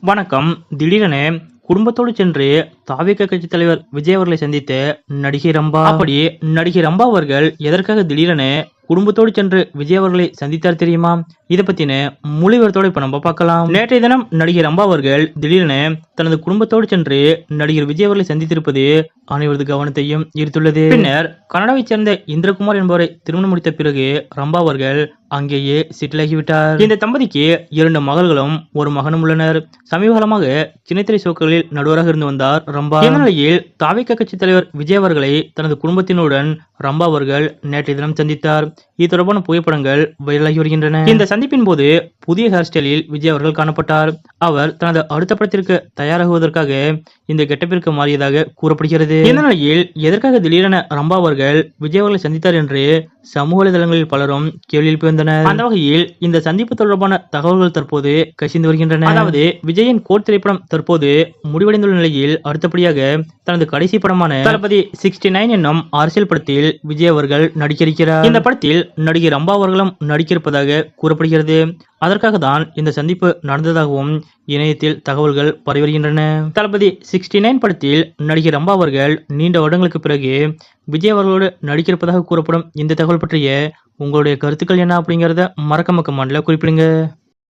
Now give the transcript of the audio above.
வணக்கம். திடீரென குடும்பத்தோடு சென்று தாவேகா கட்சி தலைவர் விஜய் அவர்களை சந்தித்த நடிகை ரம்பா. அப்படி நடிகை ரம்பா அவர்கள் எதற்காக திடீரென குடும்பத்தோடு சென்று விஜய் அவர்களை சந்தித்தார் தெரியுமா? இதை பத்தின முழு விவரத்தோட இப்ப நம்ம பார்க்கலாம். நேற்றைய தினம் நடிகை ரம்பா அவர்கள் திடீரென தனது குடும்பத்தோடு சென்று நடிகர் விஜய் அவர்களை சந்தித்திருப்பது அனைவரது கவனத்தையும் ஈர்த்துள்ளது. பின்னர் கனடாவைச் சேர்ந்த இந்திரகுமார் என்பவரை திருமணம் முடித்த பிறகு ரம்பா அவர்கள் அங்கேயே செட்டில் ஆகிவிட்டார். இந்த தம்பதிக்கு 2 மகள்களும் ஒரு மகனும் உள்ளனர். சமீப காலமாக சின்னத்திரை ஷோக்களில் நடுவராக இருந்து வந்தார் ரம்பா. இந்த நிலையில் தாவேகா கட்சி தலைவர் விஜய் அவர்களை தனது குடும்பத்தினருடன் ரம்பா அவர்கள் நேற்றைய தினம் சந்தித்தார். இது தொடர்பான புகைப்படங்கள் வைரலாகி வருகின்றன. இந்த சந்திப்பின் போது புதிய ஹேர் ஸ்டைலில் விஜய் அவர்கள் காணப்பட்டார். அவர் தனது அடுத்த படத்திற்கு தயாராகுவதற்காக இந்த கெட்டப்பிற்கு மாறியதாக கூறப்படுகிறது. இந்த நிலையில் எதற்காக திடீரென ரம்பா அவர்கள் விஜய் அவர்களை சந்தித்தார் என்று சமூக வலைதளங்களில் பலரும் கேள்வி எழுப்பி வந்தனர். அந்த வகையில் இந்த சந்திப்பு தொடர்பான தகவல்கள் தற்போது கசிந்து வருகின்றன. அதாவது விஜயின் கோட் திரைப்படம் தற்போது முடிவடைந்துள்ள நிலையில் அடுத்தபடியாக தனது கடைசி படமான தளபதி 69 என்னும் அரசியல் படத்தில் விஜய் அவர்கள் நடிக்கிறார். இந்த படத்தில் நடிகை ரம்பா அவர்களும் நடிக்கிருப்பதாக கூறப்படுகிறது. அதற்காக தான் இந்த சந்திப்பு நடந்ததாகவும் இணையத்தில் தகவல்கள் பரவி வருகின்றன. தளபதி 69 படத்தில் நடிகை ரம்பா அவர்கள் நீண்ட வருடங்களுக்கு பிறகு விஜய் அவர்களோடு நடிக்கிருப்பதாக கூறப்படும் இந்த தகவல் பற்றிய உங்களுடைய கருத்துக்கள் என்ன அப்படிங்கறத மறக்காம கமெண்ட்ல குறிப்பிடுங்க.